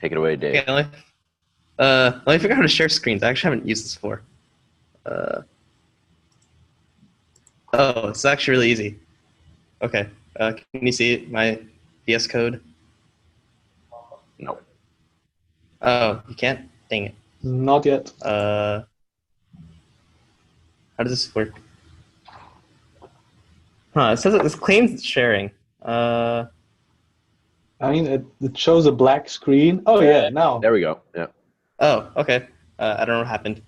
Take it away, Dave. Okay, let me figure out how to share screens. I actually haven't used this before. Uh, oh, it's actually really easy. Okay, can you see my VS Code? No. Oh, you can't? Dang it. Not yet. Uh, how does this work? Huh, it says it, this claims sharing. Uh, I mean, it shows a black screen. Oh yeah, now. There we go. Yeah. oh, okay. I don't know what happened.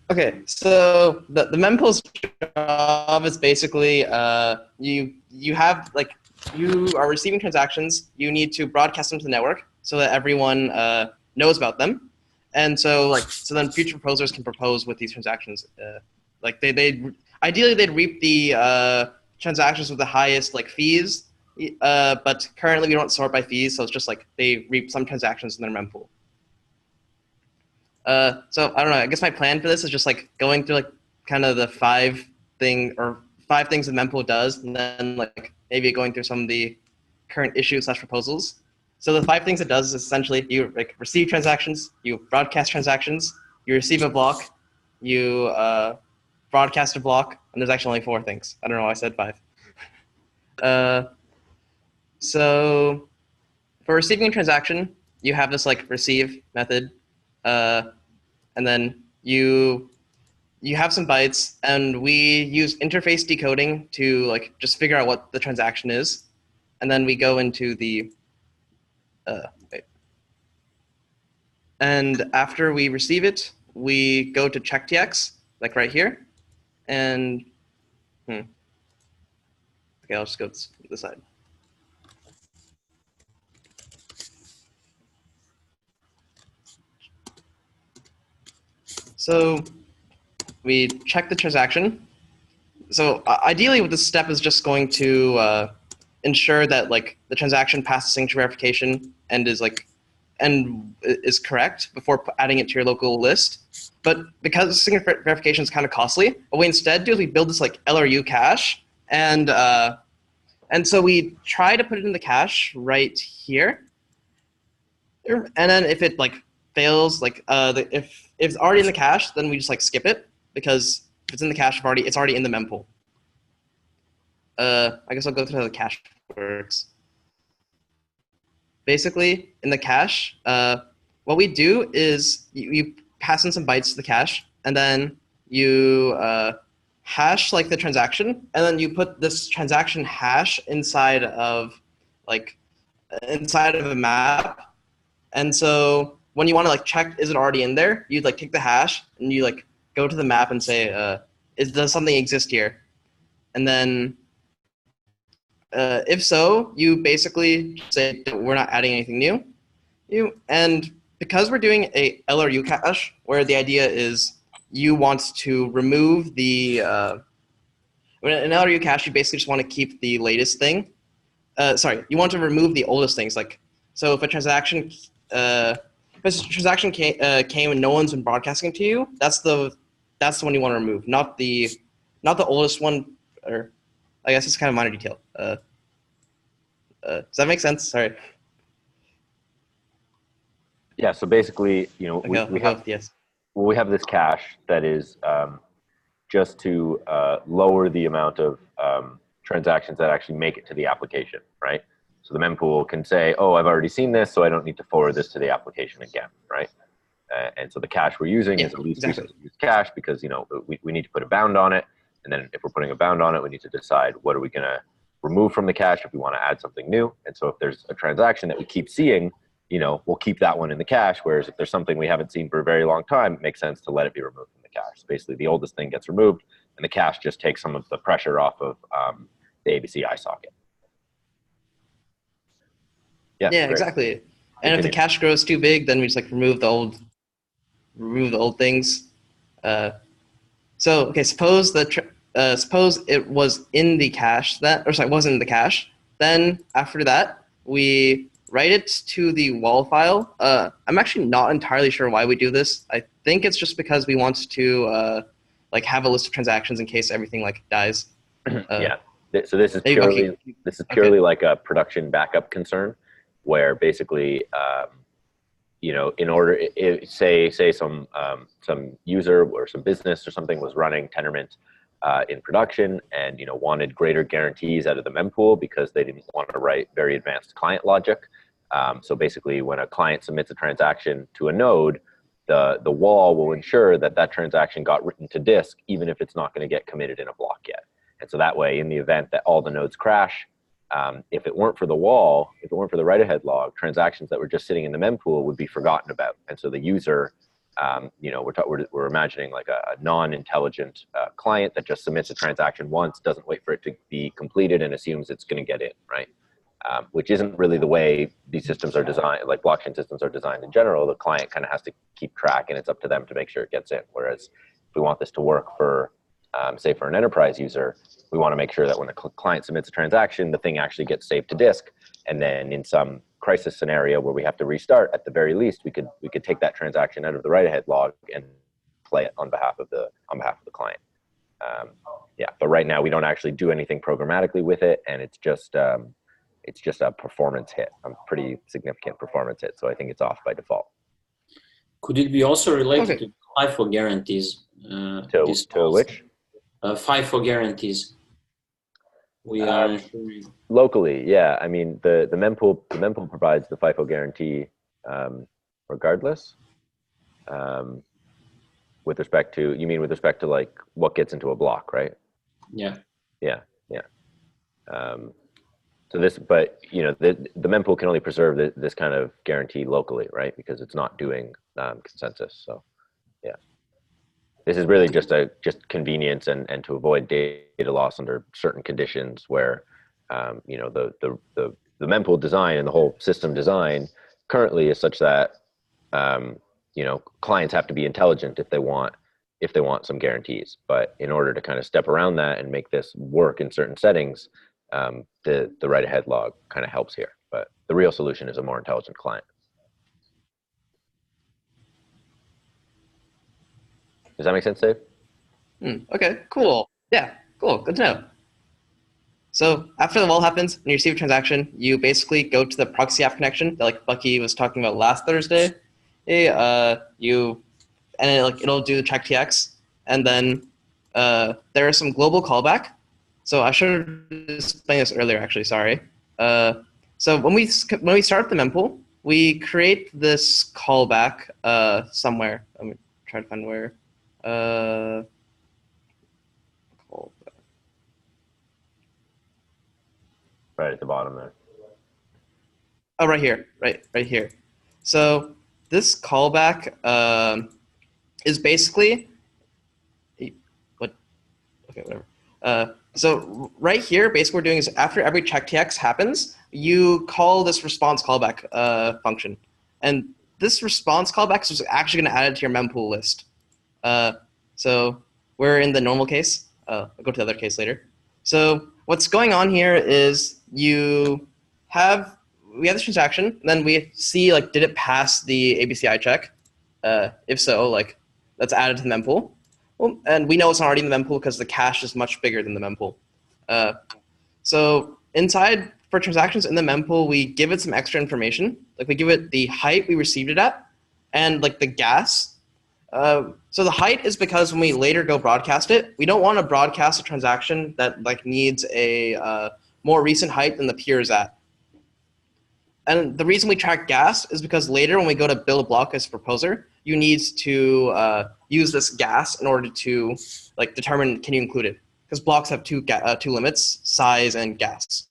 Okay, so the mempool's job is basically you have like you are receiving transactions. You need to broadcast them to the network so that everyone knows about them, and so then future proposers can propose with these transactions. Like they ideally they'd reap the transactions with the highest like fees, but currently we don't sort by fees, so it's just like they reap some transactions in their mempool. So I don't know. I guess my plan for this is just like going through like kind of the five things that Mempool does, and then like maybe going through some of the current issues slash proposals. So the five things it does is essentially you like receive transactions, you broadcast transactions, you receive a block, you broadcast a block, and there's actually only four things. I don't know why I said five. Uh, so for receiving a transaction, you have this like receive method. Uh, and then you have some bytes, and we use interface decoding to like just figure out what the transaction is, and then we go into the wait. And after we receive it, we go to checktx, like right here, and okay, I'll just go to the side. So we check the transaction. So ideally, what this step is just going to ensure that like the transaction passes signature verification and is correct before adding it to your local list. But because signature verification is kind of costly, what we instead do is we build this like LRU cache, and so we try to put it in the cache right here, and then if it like fails, like if it's already in the cache, then we just like skip it because if it's in the cache, it's already in the mempool. I guess I'll go through how the cache works. Basically, in the cache, what we do is you pass in some bytes to the cache, and then you hash like the transaction, and then you put this transaction hash like inside of a map. And so when you want to like check is it already in there, you'd like take the hash and you like go to the map and say, does something exist here? And then if so, you basically say we're not adding anything new. And because we're doing a LRU cache, where the idea is you want to remove in an LRU cache, you basically just want to keep the latest thing. You want to remove the oldest things. Like, so if a transaction came and no one's been broadcasting it to you, that's the one you want to remove, not the oldest one. Or I guess it's kind of minor detail. Does that make sense? Sorry. Yeah. So basically, Okay, we I'll go have with yes. we have this cache that is just to lower the amount of transactions that actually make it to the application, right? So the mempool can say, oh, I've already seen this, so I don't need to forward this to the application again, right? And so the cache we're using is a least Exactly. used cache because we need to put a bound on it, and then if we're putting a bound on it, we need to decide what are we going to remove from the cache if we want to add something new. And so if there's a transaction that we keep seeing, we'll keep that one in the cache. Whereas if there's something we haven't seen for a very long time, it makes sense to let it be removed from the cache. So basically, the oldest thing gets removed, and the cache just takes some of the pressure off of the ABC eye socket. Yeah, Yeah, great. exactly. And if the Continue. cache grows too big, then we just like remove the old things. Uh, so okay, suppose it was in the cache wasn't in the cache. Then after that, we write it to the wall file. I'm actually not entirely sure why we do this. I think it's just because we want to like have a list of transactions in case everything like dies. Yeah. So this is maybe purely okay. like a production backup concern. where basically, you know, in order, say some user or some business or something was running Tendermint in production and, you know, wanted greater guarantees out of the mempool because they didn't want to write very advanced client logic. So basically, when a client submits a transaction to a node, the wall will ensure that that transaction got written to disk, even if it's not going to get committed in a block yet. And so that way, in the event that all the nodes crash, if it weren't for the wall, if it weren't for the write-ahead log, transactions that were just sitting in the mempool would be forgotten about. And so the user, you know, we're imagining like a non-intelligent client that just submits a transaction once, doesn't wait for it to be completed, and assumes it's going to get in, right? Which isn't really the way these systems are designed, like blockchain systems are designed in general. The client kind of has to keep track, and it's up to them to make sure it gets in. Whereas if we want this to work for, say, for an enterprise user, we want to make sure that when the client submits a transaction, the thing actually gets saved to disk. And then in some crisis scenario where we have to restart, at the very least, we could take that transaction out of the write-ahead log and play it on behalf of the client. Yeah, but right now we don't actually do anything programmatically with it, and it's just a performance hit, a pretty significant performance hit. So I think it's off by default. Could it be also related to FIFO guarantees? To which? FIFO guarantees. We are locally, yeah. I mean, the mempool provides the FIFO guarantee regardless. With respect to like what gets into a block, right? Yeah. Yeah. So this, but you know, the mempool can only preserve this kind of guarantee locally, right? Because it's not doing consensus. So, yeah, this is really just convenience and to avoid data loss under certain conditions where, you know, the mempool design and the whole system design currently is such that, you know, clients have to be intelligent if they want some guarantees. But in order to kind of step around that and make this work in certain settings, the write-ahead log kind of helps here. But the real solution is a more intelligent client. Does that make sense, Dave? Okay, cool. Yeah, cool. Good to know. So after the wall happens and you receive a transaction, you basically go to the proxy app connection that like Bucky was talking about last Thursday. It'll do the check TX, and then there is some global callback. So I should have explained this earlier, actually. Sorry. So when we start the mempool, we create this callback somewhere. Let me try to find where. Callback. Right at the bottom there. Oh, right here. Right here. So this callback is basically what? Okay, whatever. So right here, basically what we're doing is after every check TX happens, you call this response callback function. And this response callback is actually going to add it to your mempool list. So we're in the normal case. I'll go to the other case later. So what's going on here is we have this transaction, and then we see like, did it pass the ABCI check? If so, like, that's added to the mempool. Well, and we know it's not already in the mempool because the cache is much bigger than the mempool. So inside for transactions in the mempool, we give it some extra information. Like we give it the height we received it at, and like the gas. So the height is because when we later go broadcast it, we don't want to broadcast a transaction that like needs a more recent height than the peer is at. And the reason we track gas is because later when we go to build a block as a proposer, you need to use this gas in order to like determine can you include it, because blocks have two limits, size and gas.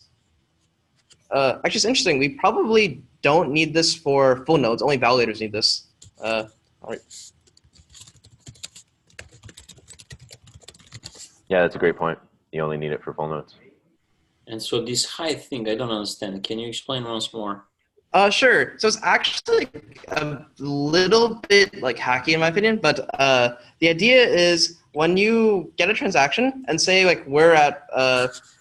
Actually, it's interesting. We probably don't need this for full nodes. Only validators need this. All right. Yeah, that's a great point. You only need it for full nodes. And so this height thing, I don't understand. Can you explain once more? Sure. So it's actually a little bit like hacky in my opinion, but the idea is when you get a transaction and say like we're at,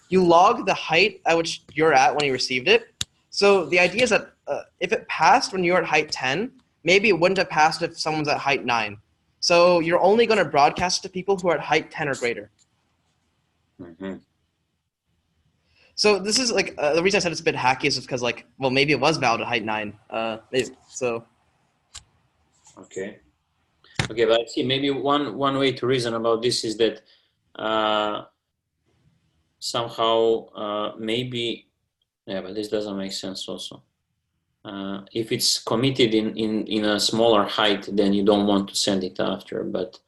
you log the height at which you're at when you received it. So the idea is that if it passed when you're at height 10, maybe it wouldn't have passed if someone's at height 9. So you're only going to broadcast to people who are at height 10 or greater. Mm-hmm. So this is like the reason I said it's a bit hacky is because like, well, maybe it was valid at height 9. So Okay. Okay, but I see maybe one way to reason about this is that somehow maybe, yeah, but this doesn't make sense also. If it's committed in a smaller height, then you don't want to send it after, but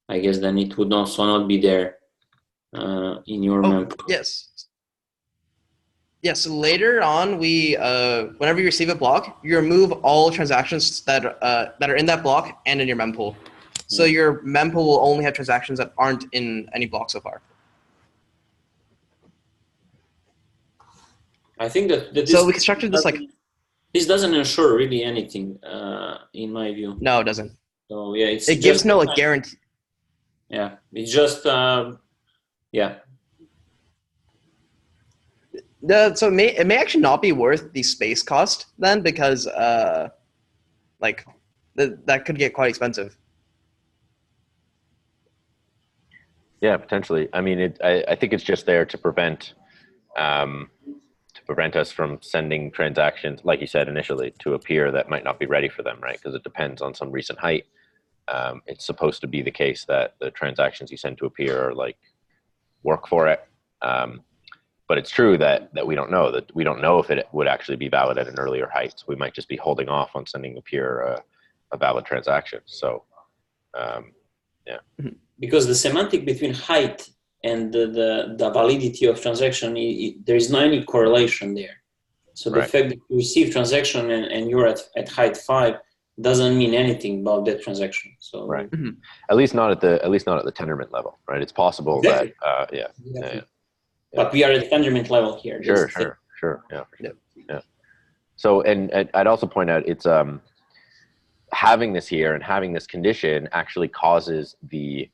I guess then it would also not be there in your mempool. Yes. Yes, so later on, we whenever you receive a block, you remove all transactions that are in that block and in your mempool. So your mempool will only have transactions that aren't in any block so far. I think that this, so we constructed this like this doesn't ensure really anything in my view. No, it doesn't. So yeah, it gives no like guarantee. Yeah, it's just yeah. So it may actually not be worth the space cost then, because like that could get quite expensive. Yeah, potentially. I mean, I think it's just there to prevent us from sending transactions, like you said initially, to a peer that might not be ready for them, right? Because it depends on some recent height. It's supposed to be the case that the transactions you send to a peer are like work for it. But it's true that we don't know if it would actually be valid at an earlier height. So we might just be holding off on sending a peer a valid transaction. So yeah. Because the semantic between height and the validity of transaction, there is no any correlation there. So the fact that you receive transaction and you're at height 5 doesn't mean anything about that transaction. So at least not at the Tendermint level, right? It's possible that yeah. But we are at Tendermint level here. Sure. Yeah. So, and I'd also point out it's having this here and having this condition actually causes the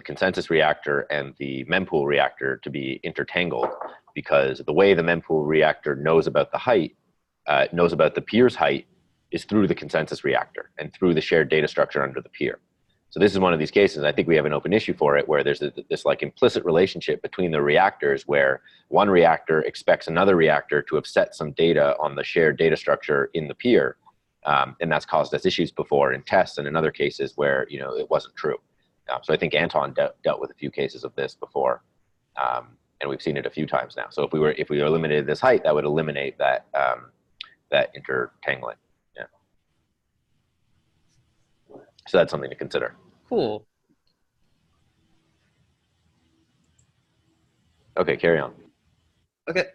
consensus reactor and the mempool reactor to be intertangled, because the way the mempool reactor knows about the height, knows about the peer's height, is through the consensus reactor and through the shared data structure under the peer. So this is one of these cases, I think we have an open issue for it, where there's this like implicit relationship between the reactors where one reactor expects another reactor to have set some data on the shared data structure in the peer. And that's caused us issues before in tests and in other cases where, it wasn't true. So I think Anton dealt with a few cases of this before, and we've seen it a few times now. So if we eliminated this height, that would eliminate that intertangling. Yeah. So that's something to consider. Cool. Okay, carry on. Okay.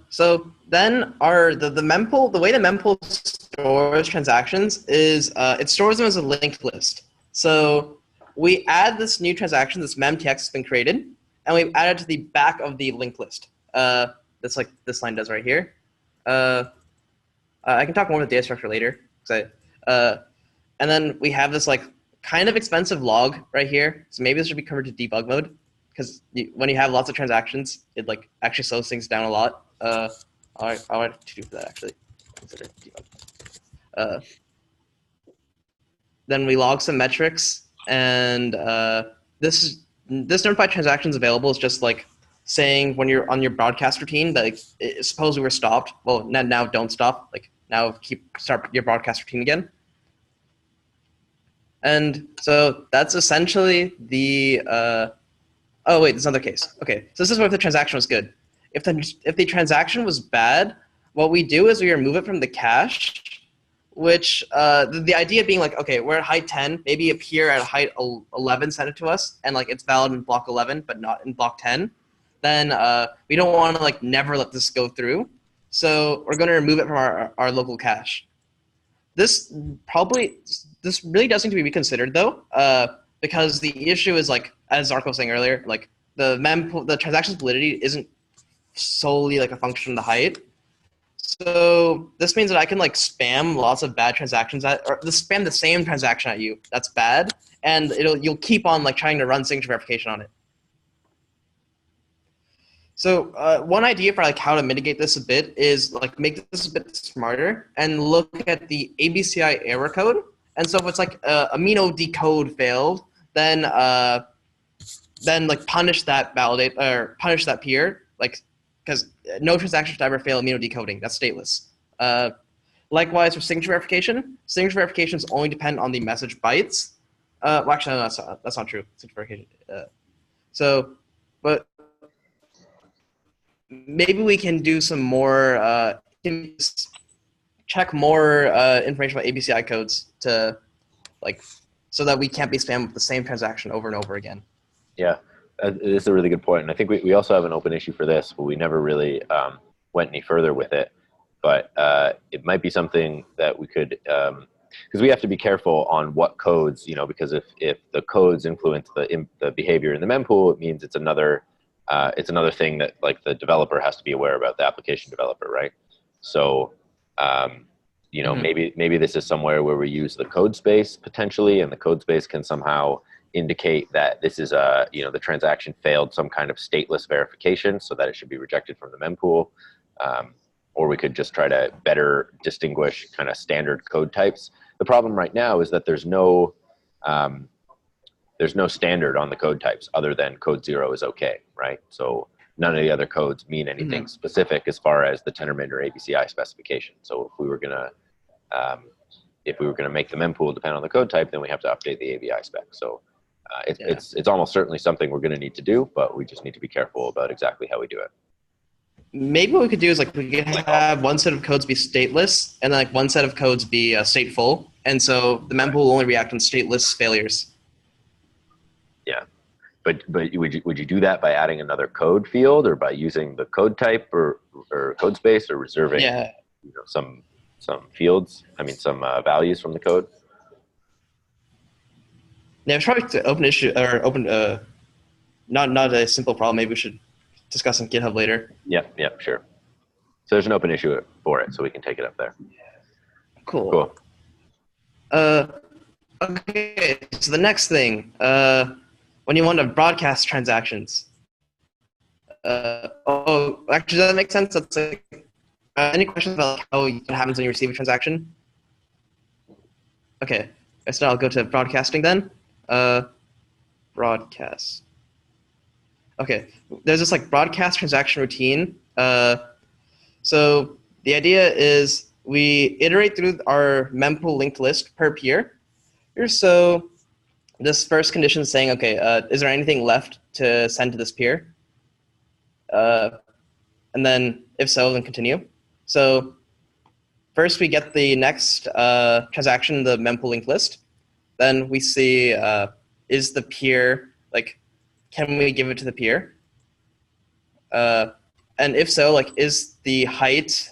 So then the mempool, the way the mempool stores transactions is it stores them as a linked list. So we add this new transaction, this memtx has been created, and we add it to the back of the linked list. That's like this line does right here. I can talk more about the data structure later. And then we have this like kind of expensive log right here. So maybe this should be covered to debug mode, because when you have lots of transactions, it like actually slows things down a lot. I want to do for that actually. Consider debug. Then we log some metrics, and this notified transactions available is just like saying when you're on your broadcast routine that like, suppose we were stopped. Well, now don't stop. Like now start your broadcast routine again. And so that's essentially the. Oh wait, there's another case. Okay, so this is where the transaction was good. If the transaction was bad, what we do is we remove it from the cache, which the idea being like, okay, we're at height 10, maybe a peer at height 11 sent it to us, and like it's valid in block 11, but not in block 10. Then we don't want to like never let this go through, so we're going to remove it from our local cache. This really does need to be reconsidered though, because the issue is like, as Zarko was saying earlier, like the transaction's validity isn't solely like a function of the height. So this means that I can like spam lots of bad transactions or spam the same transaction at you that's bad, and you'll keep on like trying to run signature verification on it. So one idea for like how to mitigate this a bit is like make this a bit smarter and look at the ABCI error code. And so if it's like amino decode failed, then like punish that peer, like because no transaction should ever fail immunodecoding. That's stateless. Likewise, for signature verifications only depend on the message bytes. Well, actually, no, that's not true. Signature verification. But maybe we can do some more. Check more information about ABCI codes to so that we can't be spammed with the same transaction over and over again. Yeah, this is a really good point. And I think we also have an open issue for this, but we never really went any further with it. But it might be something that we could, because we have to be careful on what codes, because if the codes influence the behavior in the mempool, it means it's another thing that like the developer has to be aware about, the application developer, right? So, maybe this is somewhere where we use the code space potentially, and the code space can somehow indicate that this is the transaction failed some kind of stateless verification, so that it should be rejected from the mempool. Or we could just try to better distinguish kind of standard code types. The problem right now is that there's no standard on the code types other than code 0 is okay, right? So none of the other codes mean anything specific as far as the Tendermint or ABCI specification. So if we were gonna make the mempool depend on the code type, then we have to update the ABI spec. So it's almost certainly something we're gonna need to do, but we just need to be careful about exactly how we do it. Maybe what we could do is we could have one set of codes be stateless, and then one set of codes be stateful, and so the mempool will only react on stateless failures. Yeah, but would you do that by adding another code field, or by using the code type or code space, or reserving some fields? I mean, some values from the code. Yeah, it's probably an open issue or not a simple problem. Maybe we should discuss on GitHub later. Yep, sure. So there's an open issue for it, so we can take it up there. Cool. Okay, so the next thing, when you want to broadcast transactions. Actually, does that make sense? That's any questions about what happens when you receive a transaction? Okay, so I'll go to broadcasting then. Broadcast. Okay, there's this broadcast transaction routine. So the idea is we iterate through our mempool linked list per peer. So this first condition is saying, okay, is there anything left to send to this peer? And then if so, then continue. So first we get the next transaction in the mempool linked list. Then we see, is the peer, can we give it to the peer? And if so, is the height,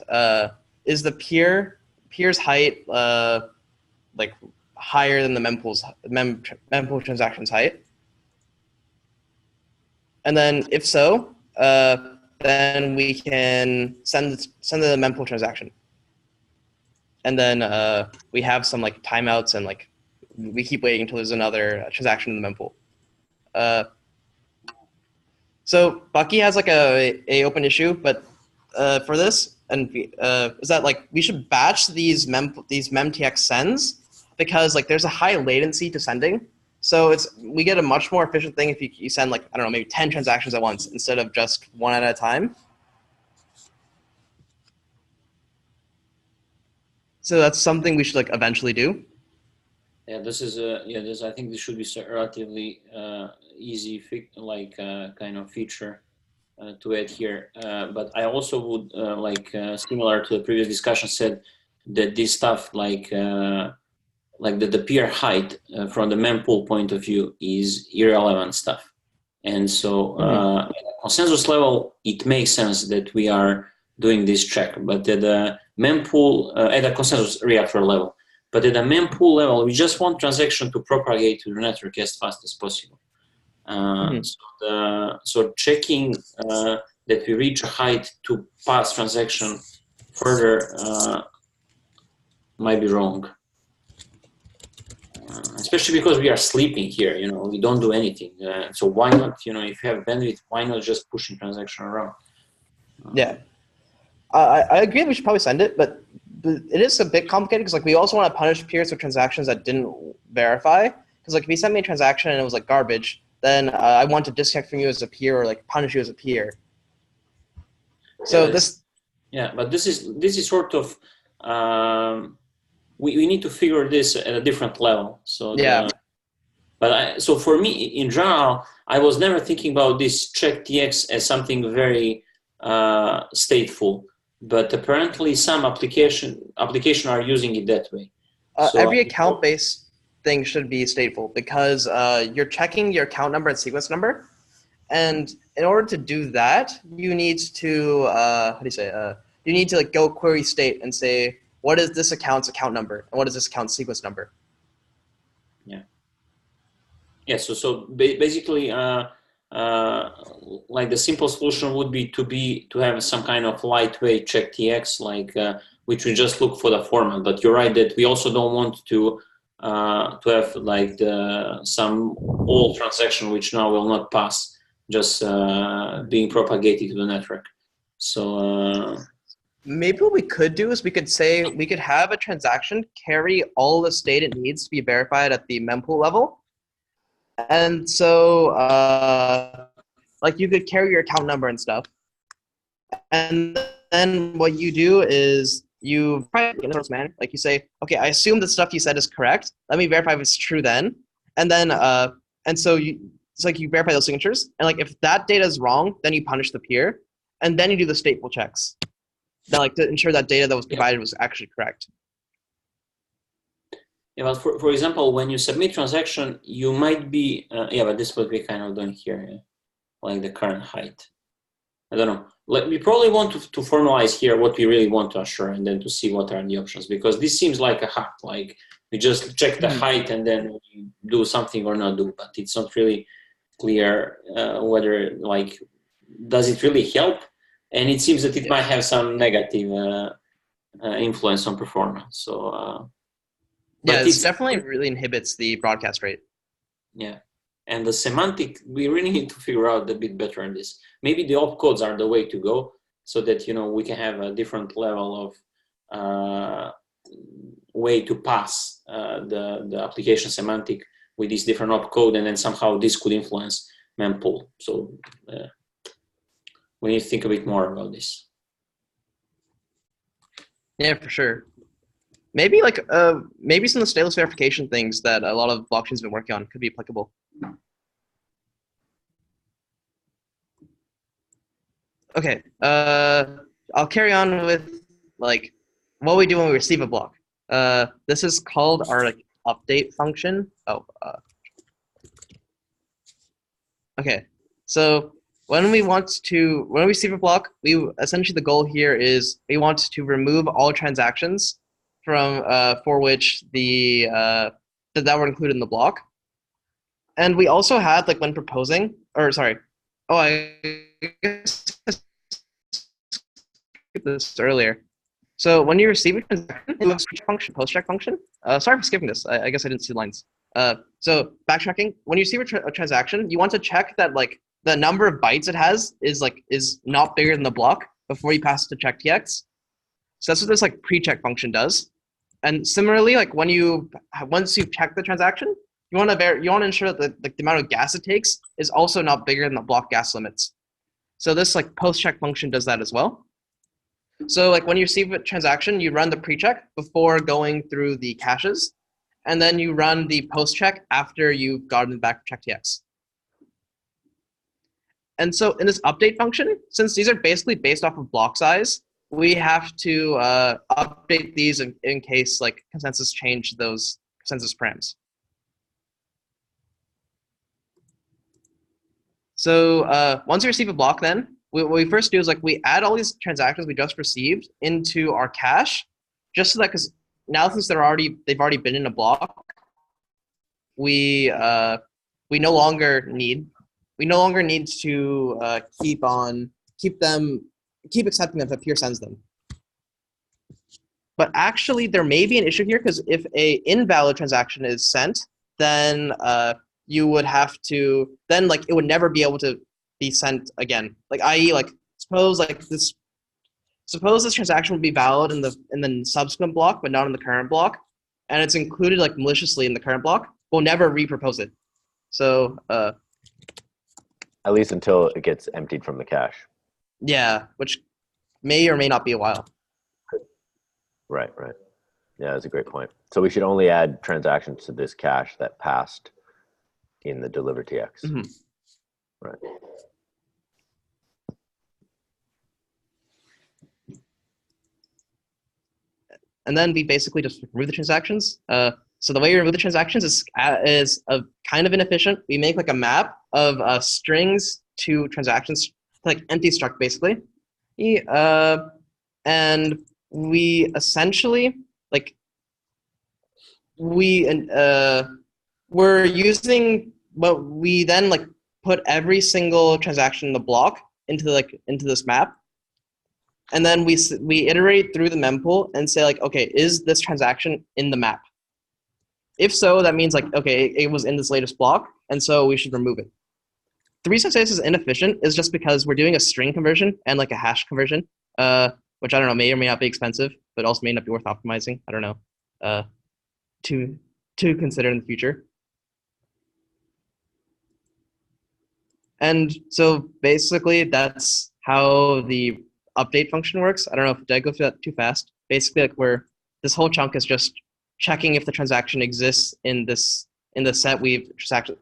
is the peer's height higher than the mempool transaction's height? And then if so, then we can send the mempool transaction. And then we have some timeouts, and we keep waiting until there's another transaction in the mempool. So Bucky has a open issue, but for this, and is that we should batch these memtx sends, because there's a high latency to sending. So we get a much more efficient thing if you send I don't know, maybe 10 transactions at once instead of just one at a time. So that's something we should eventually do. Yeah, this is I think this should be a relatively easy kind of feature to add here. But I also would similar to the previous discussion said that this stuff the peer height from the mempool point of view is irrelevant stuff. And so at a consensus level, it makes sense that we are doing this check, but at the mempool, at a consensus reactor level, but at the mempool level, we just want transaction to propagate to the network as fast as possible. So checking that we reach a height to pass transaction further might be wrong. Especially because we are sleeping here, we don't do anything. So why not, if you have bandwidth, why not just pushing transaction around? Yeah, I agree. We should probably send it, but it is a bit complicated because we also want to punish peers for transactions that didn't verify. Because if you sent me a transaction and it was garbage, then I want to disconnect from you as a peer or punish you as a peer. So this. Yeah, but this is sort of we need to figure this at a different level. So Yeah. So for me, in general, I was never thinking about this check TX as something very stateful. But apparently, some application are using it that way. So Every account-based thing should be stateful because you're checking your account number and sequence number, and in order to do that, you need to you need to like go query state and say what is this account's account number and what is this account's sequence number. Yeah. So basically, like the simple solution would be to have some kind of lightweight check TX, like which we just look for the format. But you're right that we also don't want to have like some old transaction which now will not pass, just being propagated to the network. So maybe what we could do is we could have a transaction carry all the state it needs to be verified at the mempool level. And so, like you could carry your account number and stuff. And then what you do is you like you say, okay, I assume the stuff you said is correct. Let me verify if it's true then. And then, and so it's like you verify those signatures. And like if that data is wrong, then you punish the peer. And then you do the stateful checks. Then, like to ensure that data that was provided was actually correct. Yeah, but for example, when you submit transaction, you might be but this is what we're kind of doing here, like the current height. I don't know. We probably want to formalize here what we really want to assure, and then to see what are the options, because this seems like a hack. Like we just check the height and then we do something or not do, but it's not really clear whether like does it really help, and it seems that it might have some negative influence on performance. So. Yeah, it definitely really inhibits the broadcast rate. Yeah, and the semantic, we really need to figure out a bit better on this. Maybe the opcodes are the way to go, so that we can have a different level of way to pass the application semantic with this different opcode, and then somehow this could influence mempool. So we need to think a bit more about this. Yeah, for sure. Maybe like maybe some of the stateless verification things that a lot of blockchains have been working on could be applicable. Okay, I'll carry on with like what we do when we receive a block. This is called our like update function. Okay, so when we receive a block, essentially the goal here is we want to remove all transactions from for which that were included in the block. And we also had like when proposing, or sorry, I guess I skipped this earlier. So when you receive a transaction, you have a function, post-check function. Sorry for skipping this. I guess I didn't see the lines. So backtracking, when you receive a transaction, you want to check that like the number of bytes it has is not bigger than the block before you pass it to check TX. So that's what this like pre-check function does. And similarly, like once you've checked the transaction, you want to ensure that the amount of gas it takes is also not bigger than the block gas limits. So this like post-check function does that as well. So like when you receive a transaction, you run the pre-check before going through the caches, and then you run the post-check after you've gotten it back from check-tx. And so in this update function, since these are basically based off of block size, we have to update these in case like consensus change those consensus params. So once you receive a block, then what we first do is like we add all these transactions we just received into our cache, just so that because now since they've already been in a block, we no longer need to keep accepting them if a peer sends them. But actually, there may be an issue here because if a invalid transaction is sent, then you would have to it would never be able to be sent again. Like i.e. like suppose this transaction would be valid in the subsequent block, but not in the current block, and it's included like maliciously in the current block. We'll never repropose it. So at least until it gets emptied from the cache. Yeah, which may or may not be a while. Right. Yeah, that's a great point. So we should only add transactions to this cache that passed in the deliver TX. Mm-hmm. Right. And then we basically just remove the transactions. So the way you remove the transactions is a kind of inefficient. We make like a map of strings to transactions, like empty struct basically. And we essentially we're using, but we then like put every single transaction in the block into this map. And then we iterate through the mempool and say like, okay, is this transaction in the map? If so, that means like, okay, it was in this latest block, and so we should remove it. The reason I say this is inefficient is just because we're doing a string conversion and like a hash conversion, which I don't know, may or may not be expensive, but also may not be worth optimizing. I don't know, to consider in the future. And so basically, that's how the update function works. I don't know if did I go through that too fast. Basically, like this whole chunk is just checking if the transaction exists in the set we've transacted.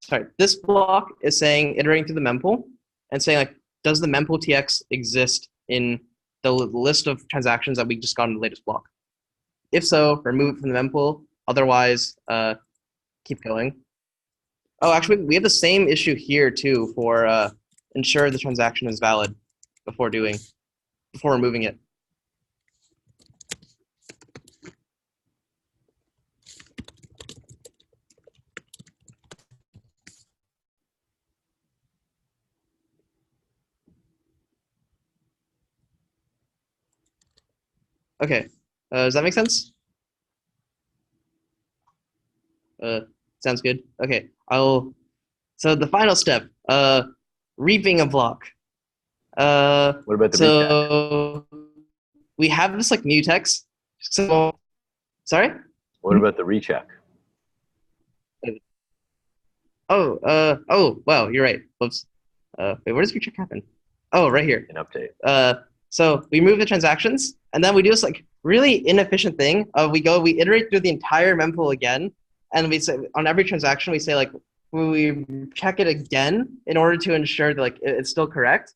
Sorry, this block is saying iterating through the mempool and saying like, does the mempool TX exist in the list of transactions that we just got in the latest block? If so, remove it from the mempool. Otherwise, keep going. Oh, actually, we have the same issue here too for ensure the transaction is valid before removing it. Okay, does that make sense? Sounds good. Okay, so the final step, reaping a block. What about the recheck? We have this like mutex. So, sorry? What about the recheck? Oh, wow, you're right. Whoops. Wait, where does recheck happen? Oh, right here. An update. So we move the transactions, and then we do this like really inefficient thing. We iterate through the entire mempool again, and we say on every transaction we say like we check it again in order to ensure that like it's still correct.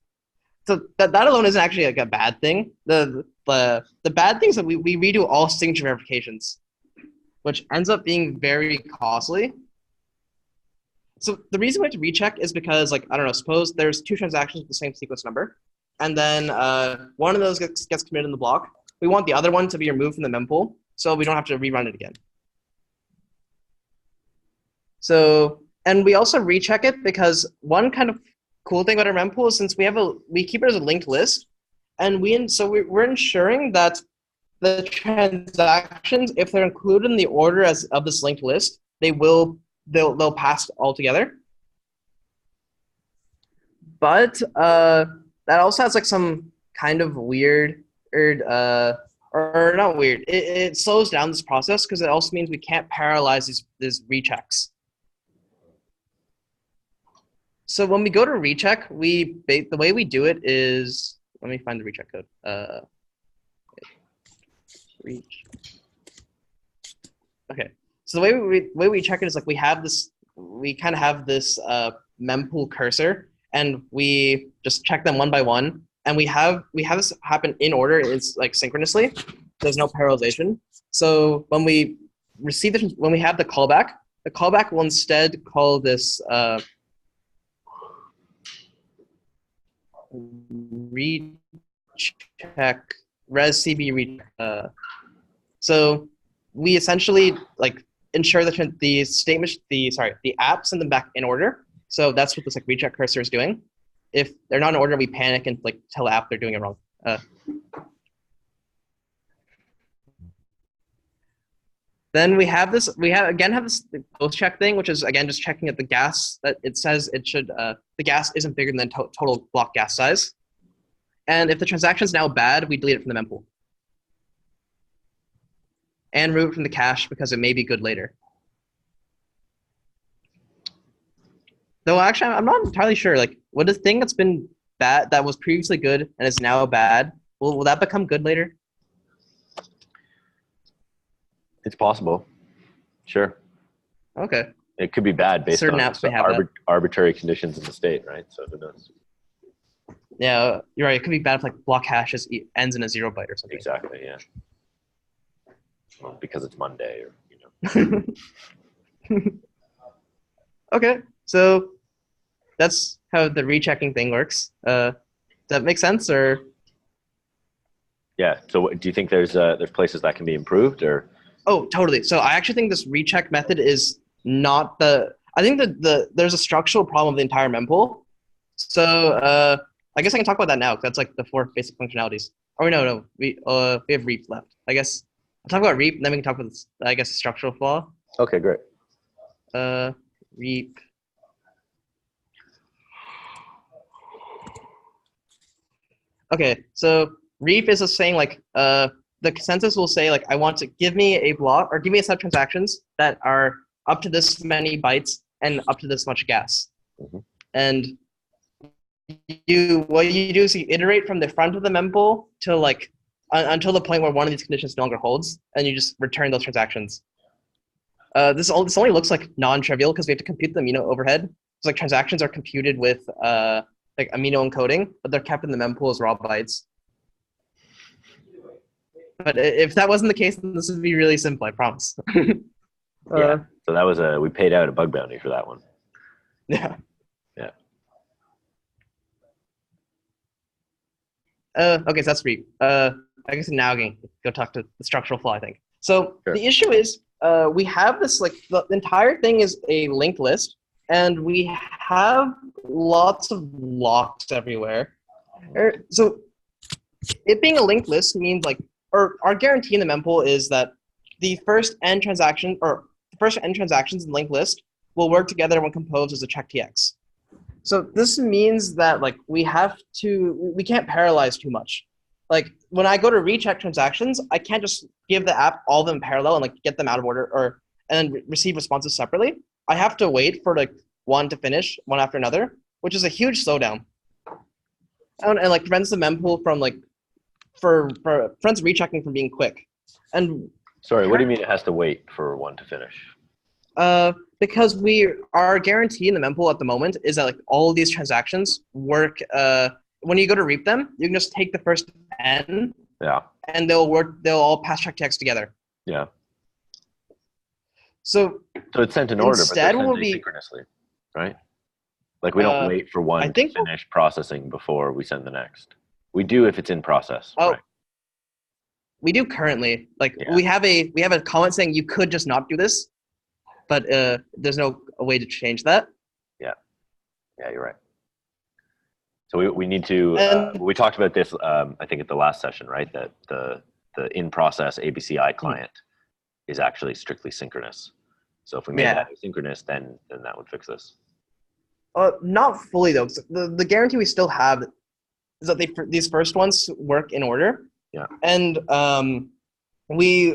So that alone isn't actually like a bad thing. The bad thing is that we redo all signature verifications, which ends up being very costly. So the reason we have to recheck is because like, I don't know, suppose there's two transactions with the same sequence number, and then one of those gets committed in the block. We want the other one to be removed from the mempool, so we don't have to rerun it again. So, and we also recheck it because one kind of cool thing about our mempool is since we keep it as a linked list, and we're ensuring that the transactions, if they're included in the order of this linked list, they'll pass altogether. But that also has like some kind of weird, or not weird. It slows down this process because it also means we can't parallelize these rechecks. So when we go to recheck, the way we do it is, let me find the recheck code. Okay. So the way we check it is like we kind of have this mempool cursor, and we just check them one by one, and we have this happen in order. It's like synchronously. There's no parallelization. So when we have the callback will instead call this recheck res cb recheck. So we essentially like ensure that the apps send them back in order. So that's what this like recheck cursor is doing. If they're not in order, we panic and like tell the app they're doing it wrong. Then we have this post check thing, which is again just checking at the gas that it says it should. The gas isn't bigger than total block gas size, and if the transaction is now bad, we delete it from the mempool and remove it from the cache because it may be good later. Though actually, I'm not entirely sure. Like, what the thing that's been bad, that was previously good and is now bad, will that become good later? It's possible. Sure. Okay. It could be bad based Certain on apps may have that. arbitrary conditions in the state, right? So who knows? Yeah, you're right. It could be bad if like block hashes ends in a 0 byte or something. Exactly. Yeah. Well, because it's Monday, or Okay, so that's how the rechecking thing works. Does that make sense, or? Yeah. So do you think there's places that can be improved, or? Oh, totally. So I actually think this recheck method is not I think that there's a structural problem of the entire mempool. So I guess I can talk about that now. That's like the 4 basic functionalities. Or no, we have reap left. I guess I'll talk about reap, and then we can talk about this, I guess, the structural flaw. Okay, great. Reap. Okay, so reap is just saying like the consensus will say like I want to give me a block or give me a set of transactions that are up to this many bytes and up to this much gas. Mm-hmm. And what you do is you iterate from the front of the mempool to like until the point where one of these conditions no longer holds, and you just return those transactions. This only looks like non-trivial because we have to compute the amino overhead. So like transactions are computed with like amino encoding, but they're kept in the mempool as raw bytes. But if that wasn't the case, then this would be really simple, I promise. Yeah. So that was we paid out a bug bounty for that one. Yeah. Yeah. Okay, so that's reap. I guess now I can go talk to the structural flaw, I think. So Sure. The issue is we have this, like, the entire thing is a linked list, and we have lots of locks everywhere. So it being a linked list means, like, or our guarantee in the mempool is that the first n transactions in the linked list will work together when composed as a check tx. So this means that like we can't parallelize too much. Like when I go to recheck transactions, I can't just give the app all of them in parallel and like get them out of order and receive responses separately. I have to wait for like one to finish one after another, which is a huge slowdown. And like prevents the mempool from like prevents rechecking from being quick. And sorry, what do you mean it has to wait for one to finish? Because our guarantee in the mempool at the moment is that like all of these transactions work. When you go to reap them, you can just take the first n. Yeah. And they'll all pass check text together. Yeah. So it's sent in order, but they're sent will be asynchronously, right? Like we don't wait for one to finish processing before we send the next. We do if it's in process. Oh, right? We do currently. Like we have a comment saying you could just not do this, but there's no way to change that. Yeah. Yeah, you're right. So we need to. We talked about this, I think, at the last session, right? That the in-process ABCI client is actually strictly synchronous. So if we made that asynchronous, then that would fix this. Not fully though. The guarantee we still have is that these first ones work in order. Yeah. And we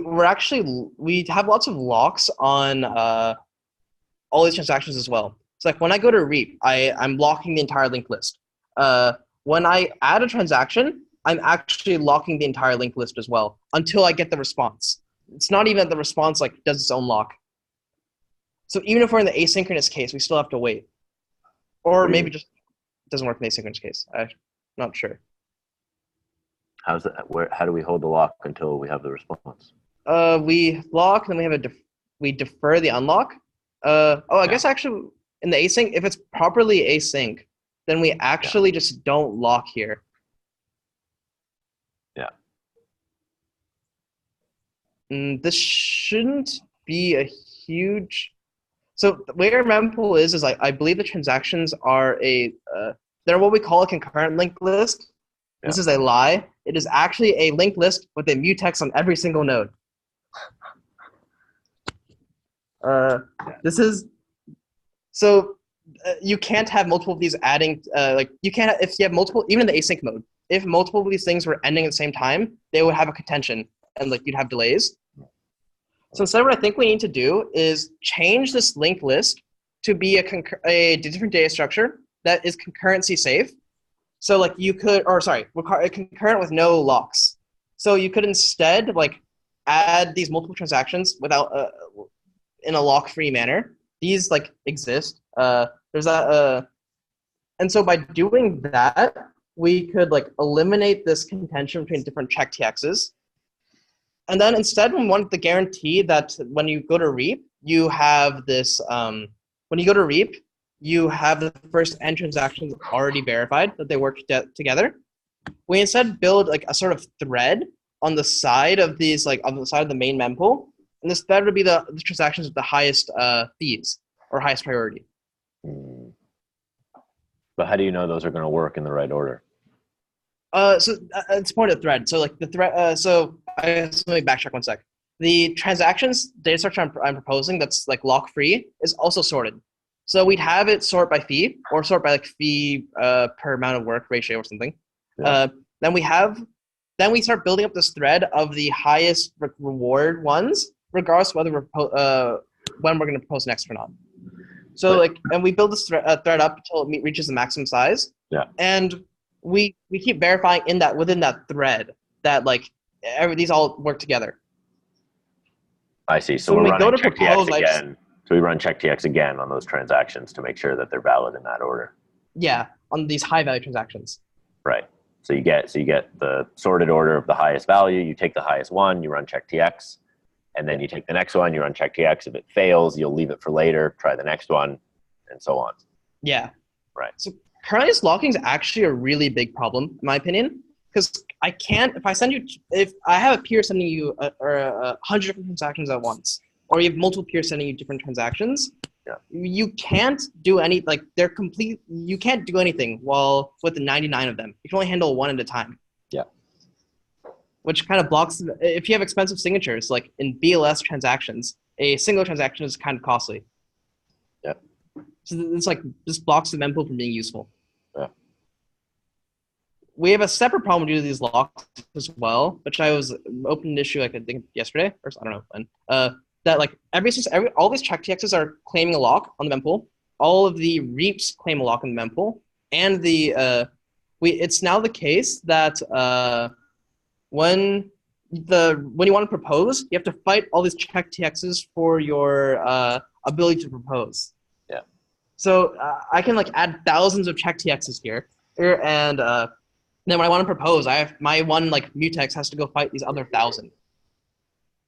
have lots of locks on all these transactions as well. So like when I go to reap, I'm locking the entire linked list. When I add a transaction, I'm actually locking the entire linked list as well until I get the response. It's not even that the response like does its own lock. So even if we're in the asynchronous case, we still have to wait. Or maybe just doesn't work in the asynchronous case. I'm not sure. How's that? How do we hold the lock until we have the response? We lock, then we defer the unlock. I guess actually in the async, if it's properly async, then we actually just don't lock here. Yeah. This shouldn't be a huge. So the way our mempool is I believe the transactions are they're what we call a concurrent linked list. Yeah. This is a lie. It is actually a linked list with a mutex on every single node. This is so you can't have multiple of these adding you can't if you have multiple, even in the async mode, if multiple of these things were ending at the same time, they would have a contention and like you'd have delays. So instead, what I think we need to do is change this linked list to be a different data structure that is concurrency safe, So like you could, or sorry, concurrent with no locks. So you could instead like add these multiple transactions without in a lock-free manner. These like exist. There's a and so by doing that, we could like eliminate this contention between different check TXs. And then instead, we want the guarantee that when you go to reap, you have this. When you go to reap, you have the first n transactions already verified that they work together. We instead build like a sort of thread on the side of these, like on the side of the main mempool, and this thread would be the transactions with the highest fees or highest priority. But how do you know those are going to work in the right order? So it's part of the thread. So like the thread. So I guess let me backtrack 1 sec. The transactions data structure I'm proposing that's like lock free is also sorted. So we'd have it sort by fee or sort by like fee per amount of work ratio or something. Yeah. Then we start building up this thread of the highest reward ones, regardless of whether we're when we're going to propose next or not. So and we build this thread up until it reaches the maximum size. Yeah. And we keep verifying within that thread that like these all work together. I see. So when we're we go running to propose, CheckTX again. So we run CheckTX again on those transactions to make sure that they're valid in that order. Yeah, on these high value transactions. Right. So you get the sorted order of the highest value. You take the highest one, you run CheckTX, and then you take the next one, you run CheckTX. If it fails, you'll leave it for later, try the next one, and so on. Yeah. Right. So Pareilles locking is actually a really big problem, in my opinion, because I can't, if I have a peer sending you 100 different transactions at once, or you have multiple peers sending you different transactions, yeah, you can't do you can't do anything with the 99 of them. You can only handle one at a time. Yeah. Which kind of blocks, if you have expensive signatures, like in BLS transactions, a single transaction is kind of costly. Yeah. So it's like, this blocks the mempool from being useful. Yeah. We have a separate problem due to these locks as well, which I was open issue, like I think yesterday, or I don't know when, that like all these check TXs are claiming a lock on the mempool. All of the reaps claim a lock on the mempool, and it's now the case that when you want to propose, you have to fight all these check TXs for your ability to propose. Yeah. So I can like add thousands of check TXs here, and then when I want to propose, I have my one like mutex has to go fight these other 1,000.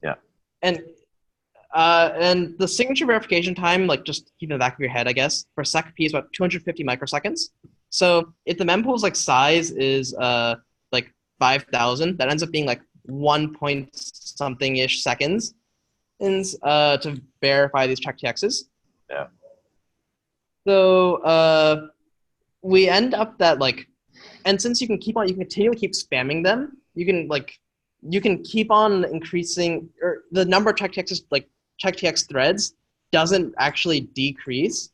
Yeah. And the signature verification time, like just keep in the back of your head, I guess, for SecP is about 250 microseconds. So if the mempool's like size is like 5,000, that ends up being like 1 point something ish seconds to verify these check TXs. Yeah. So we end up that like, and since you can continually keep spamming them, you can keep on increasing, or the number of check TXs, like check TX threads doesn't actually decrease.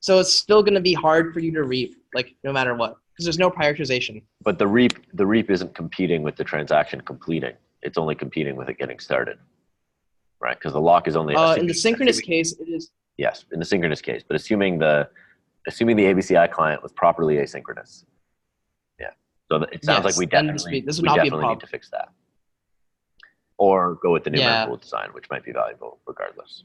So it's still going to be hard for you to reap, like no matter what, because there's no prioritization. But the reap isn't competing with the transaction completing. It's only competing with it getting started, right? Because the lock is only in the synchronous case, it is. Yes, in the synchronous case, but assuming the ABCI client was properly asynchronous. Yeah. So it sounds like we definitely need to fix that. Or go with the new mempool design, which might be valuable regardless.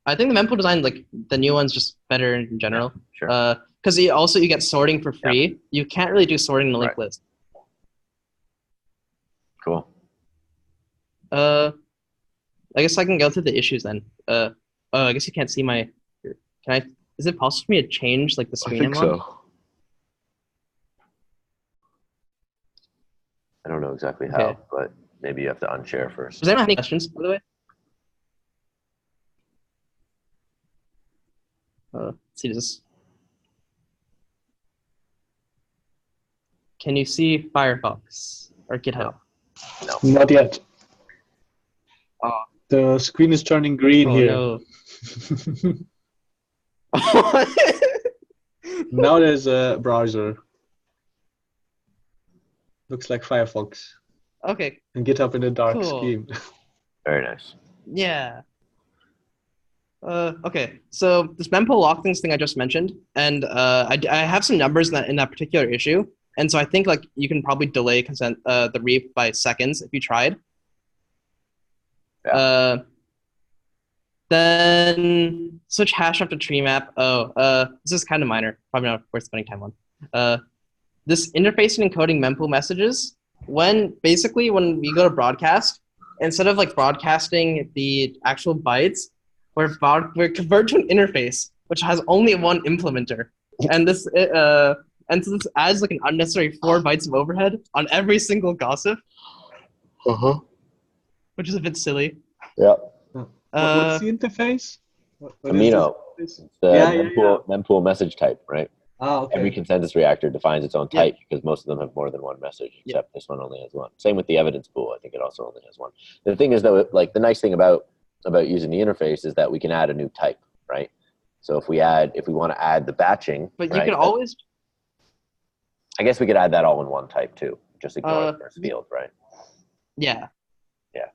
I think the mempool design, like the new one's just better in general. Yeah, sure. Because you get sorting for free. Yeah. You can't really do sorting in the linked list. Cool. I guess I can go through the issues then. I guess you can't see my. Is it possible for me to change like the screen? I think so. I don't know exactly how, but maybe you have to unshare first. Does anyone have any questions, by the way? Let's see this. Can you see Firefox or GitHub? No. Not yet. Oh. The screen is turning green here. No. Now there's a browser. Looks like Firefox. Okay. And GitHub in a dark cool. scheme. Very nice. Yeah. Okay, so this mempool lock things thing I just mentioned, and I have some numbers in that particular issue, and so I think like you can probably delay the reap by seconds if you tried. Yeah. Then switch hash after tree map. This is kind of minor, probably not worth spending time on. This interface and encoding mempool messages. When we go to broadcast, instead of like broadcasting the actual bytes, we're converted to an interface which has only one implementer, and so this adds like an unnecessary 4 bytes of overhead on every single gossip, which is a bit silly. Yeah. What's the interface? What is Amino. this? It's the mempool message type, right? Oh, okay. Every consensus reactor defines its own type because most of them have more than one message, except this one only has one. Same with the evidence pool. I think it also only has one. The thing is, though, like the nice thing about using the interface is that we can add a new type, right? So if we want to add the batching, but right, you can always. I guess we could add that all in one type too. Just ignore the first field, right? Yeah. Yeah.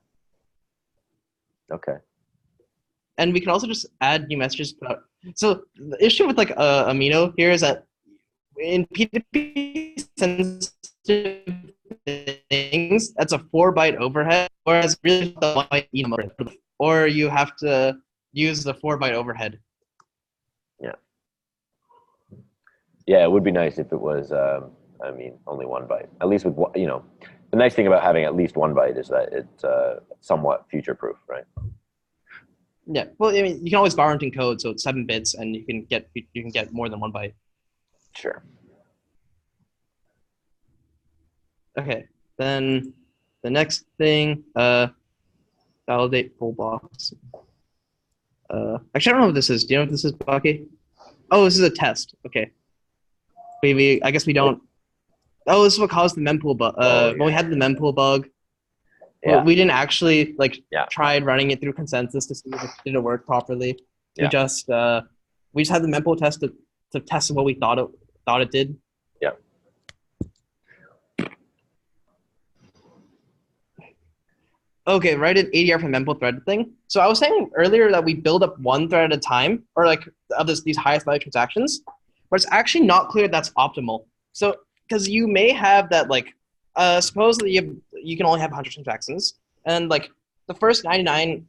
Okay. And we can also just add new messages. So the issue with like amino here is that in P2P sensitive things, that's a 4-byte overhead, whereas really the 1-byte enum, or you have to use the 4-byte overhead. Yeah. Yeah, it would be nice if it was, only 1 byte. At least with, the nice thing about having at least 1 byte is that it's somewhat future-proof, right? Yeah, well, I mean, you can always borrow into code, so it's 7 bits, and you can get more than 1 byte. Sure. Okay, then the next thing, validate full box. Actually, I don't know what this is. Do you know what this is, Bucky? Oh, this is a test. Okay. I guess we don't. Oh, this is what caused the mempool bug. When we had the mempool bug. Yeah. We didn't actually tried running it through consensus to see if it didn't work properly. Yeah. We just had the mempool test to test what we thought it did. Yeah. Okay, write an ADR for mempool thread thing. So I was saying earlier that we build up one thread at a time, or like of these highest value transactions, but it's actually not clear that's optimal. So because you may have that like suppose that you can only have 100 transactions, and like the first 99,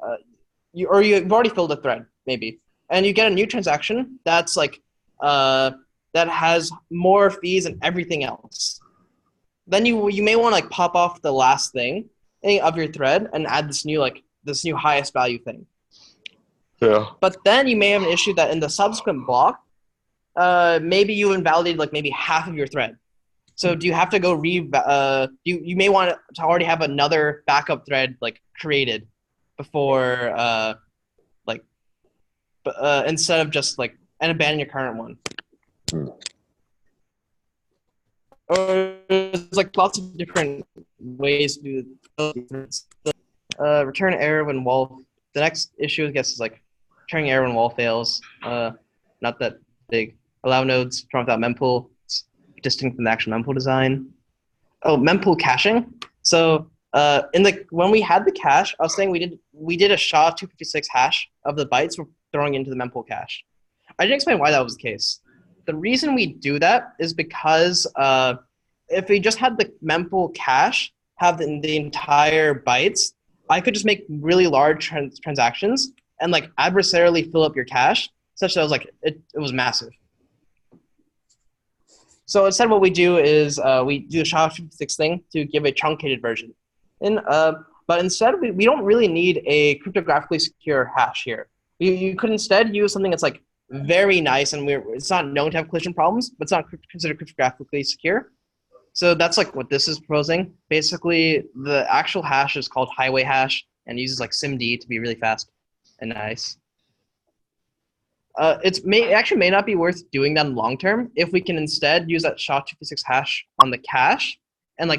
you've already filled a thread maybe, and you get a new transaction that's like that has more fees and everything else. Then you may want to like pop off the last thing of your thread and add this new highest value thing. Yeah. But then you may have an issue that in the subsequent block, maybe you invalidated like maybe half of your thread. So do you have to go you may want to already have another backup thread like created before instead of just like and abandon your current one. Or there's like lots of different ways to do this. Return error when wall. The next issue I guess is like returning error when wall fails. Not that big. Allow nodes from without mempool. Distinct from the actual mempool design. Oh, mempool caching. So when we had the cache, I was saying we did a SHA-256 hash of the bytes we're throwing into the mempool cache. I didn't explain why that was the case. The reason we do that is because if we just had the mempool cache have the entire bytes, I could just make really large transactions and like adversarially fill up your cache such that it was massive. So instead what we do is we do a SHA-256 thing to give a truncated version. But instead we don't really need a cryptographically secure hash here. You could instead use something that's like very nice and it's not known to have collision problems, but it's not considered cryptographically secure. So that's like what this is proposing. Basically, the actual hash is called highway hash and uses like SIMD to be really fast and nice. It may not be worth doing that in the long term if we can instead use that SHA-256 hash on the cache and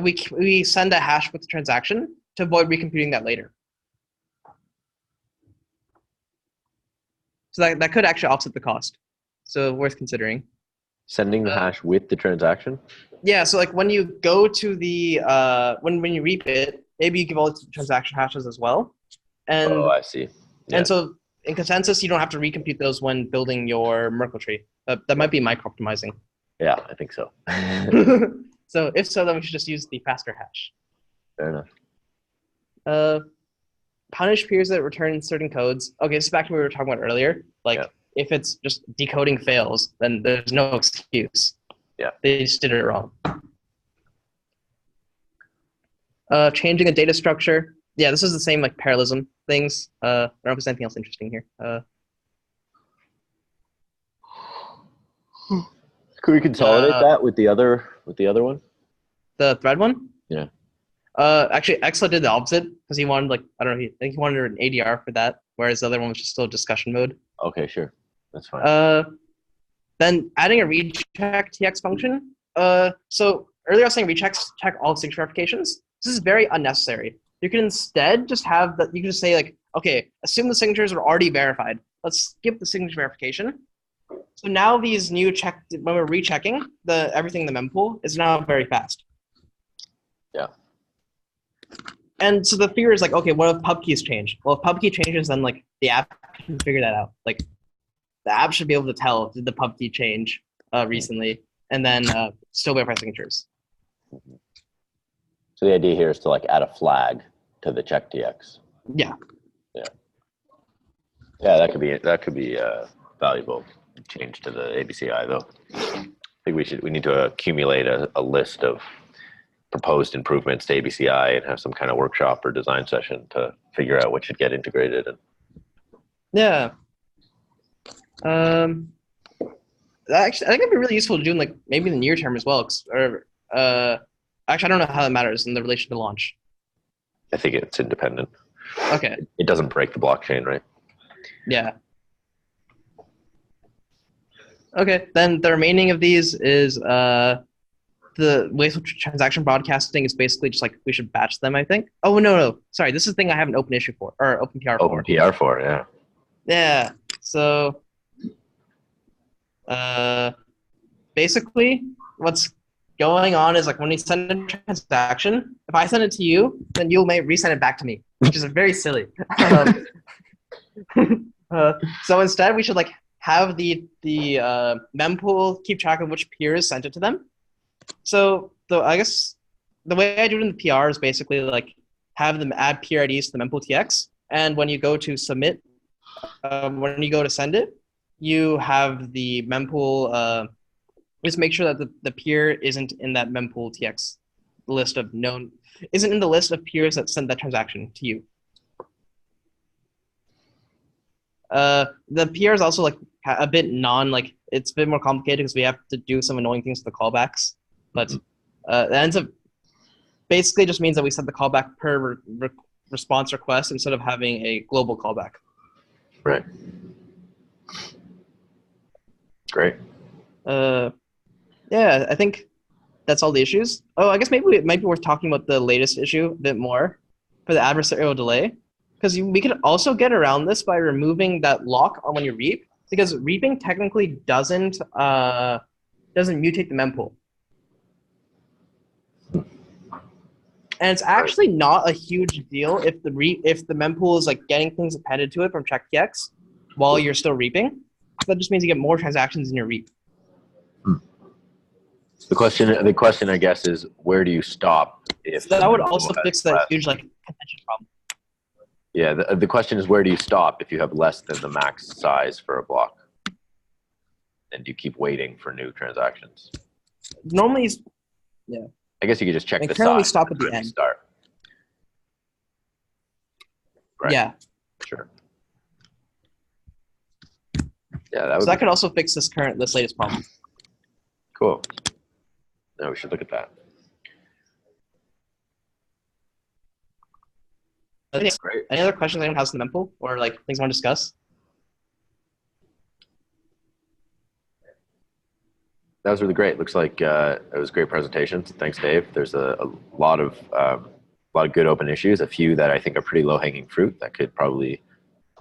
we send that hash with the transaction to avoid recomputing that later. So that could actually offset the cost. So worth considering. Sending the hash with the transaction? Yeah, so like when you go to the when you reap it, maybe you give all the transaction hashes as well. And I see. Yeah. And so in consensus, you don't have to recompute those when building your Merkle tree. That might be micro-optimizing. Yeah, I think so. So if so, then we should just use the faster hash. Fair enough. Punish peers that return certain codes. Okay, this is back to what we were talking about earlier. Like, if it's just decoding fails, then there's no excuse. Yeah. They just did it wrong. Changing a data structure. Yeah, this is the same like parallelism things. I don't know if there's anything else interesting here. Could we consolidate that with the other one? The thread one? Yeah. Actually, Exla did the opposite because he wanted like I don't know. I think he wanted an ADR for that, whereas the other one was just still discussion mode. Okay, sure, that's fine. Then adding a recheck TX function. So earlier I was saying check all signature verifications. This is very unnecessary. You can instead just have that. You can just say like, okay, assume the signatures are already verified. Let's skip the signature verification. So now these new when we're rechecking everything in the mempool is now very fast. Yeah. And so the fear is like, okay, what if pub keys change? Well, if pub key changes, then like the app can figure that out. Like the app should be able to tell did the pub key change recently, and then still verify signatures. So the idea here is to like add a flag to the check TX. Yeah. Yeah. Yeah, that could be valuable change to the ABCI though. I think we need to accumulate a list of proposed improvements to ABCI and have some kind of workshop or design session to figure out what should get integrated. Yeah. Actually, I think it'd be really useful to do in like maybe in the near term as well. Actually, I don't know how that matters in the relation to launch. I think it's independent. Okay. It doesn't break the blockchain, right? Yeah. Okay, then the remaining of these is the wasteful transaction broadcasting is basically just like we should batch them, I think. Oh, no. Sorry, this is the thing I have an open issue for, or open PR for. Open PR for, yeah. Yeah, so basically what's going on is like when we send a transaction, if I send it to you, then you may resend it back to me, which is very silly. So instead we should like have the mempool keep track of which peers sent it to them. So I guess the way I do it in the PR is basically like have them add peer IDs to the mempool TX, and when you go to submit, when you go to send it, you have the mempool. Just make sure that the peer isn't in that mempool TX list of isn't in the list of peers that sent that transaction to you. The PR is also like a bit it's a bit more complicated because we have to do some annoying things with the callbacks. But that ends up basically just means that we set the callback per response request instead of having a global callback. Right. Great. Yeah, I think that's all the issues. Oh, I guess maybe it might be worth talking about the latest issue a bit more for the adversarial delay. Because we could also get around this by removing that lock on when you reap, because reaping technically doesn't mutate the mempool. And it's actually not a huge deal if the mempool is like getting things appended to it from CheckTX while you're still reaping. That just means you get more transactions in your reap. The question I guess is, where do you stop? If that would also fix that huge like contention problem. Yeah, the question is, where do you stop if you have less than the max size for a block? And do you keep waiting for new transactions? Normally, yeah. I guess you could just check the size. Currently stop at the end. Start. Right. Yeah. Sure. Yeah, that could also fix this latest problem. Cool. Now we should look at that. That's great. Any other questions anyone has in the mempool or like things you want to discuss? That was really great. Looks like it was a great presentation. Thanks, Dave. There's a lot of good open issues. A few that I think are pretty low-hanging fruit that could probably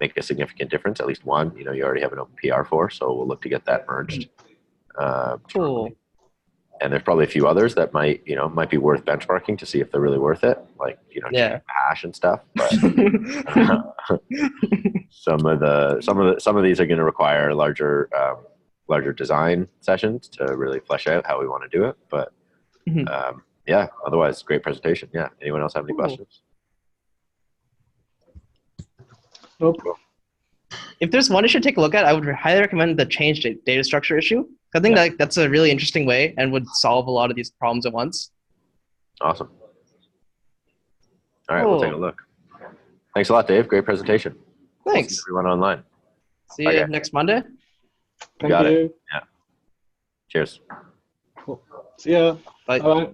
make a significant difference. At least one, you already have an open PR for, so we'll look to get that merged. Cool. And there's probably a few others that might be worth benchmarking to see if they're really worth it, like Yeah. hash and stuff. But some of these are going to require larger design sessions to really flesh out how we want to do it. But yeah, otherwise, great presentation. Yeah. Anyone else have any questions? Nope. Cool. If there's one you should take a look at, I would highly recommend the change data structure issue. I think that's a really interesting way and would solve a lot of these problems at once. Awesome. All right, we'll take a look. Thanks a lot, Dave. Great presentation. Thanks. See everyone online. See you next Monday. Thank you. Yeah. Cheers. Cool. See ya. Bye. Bye.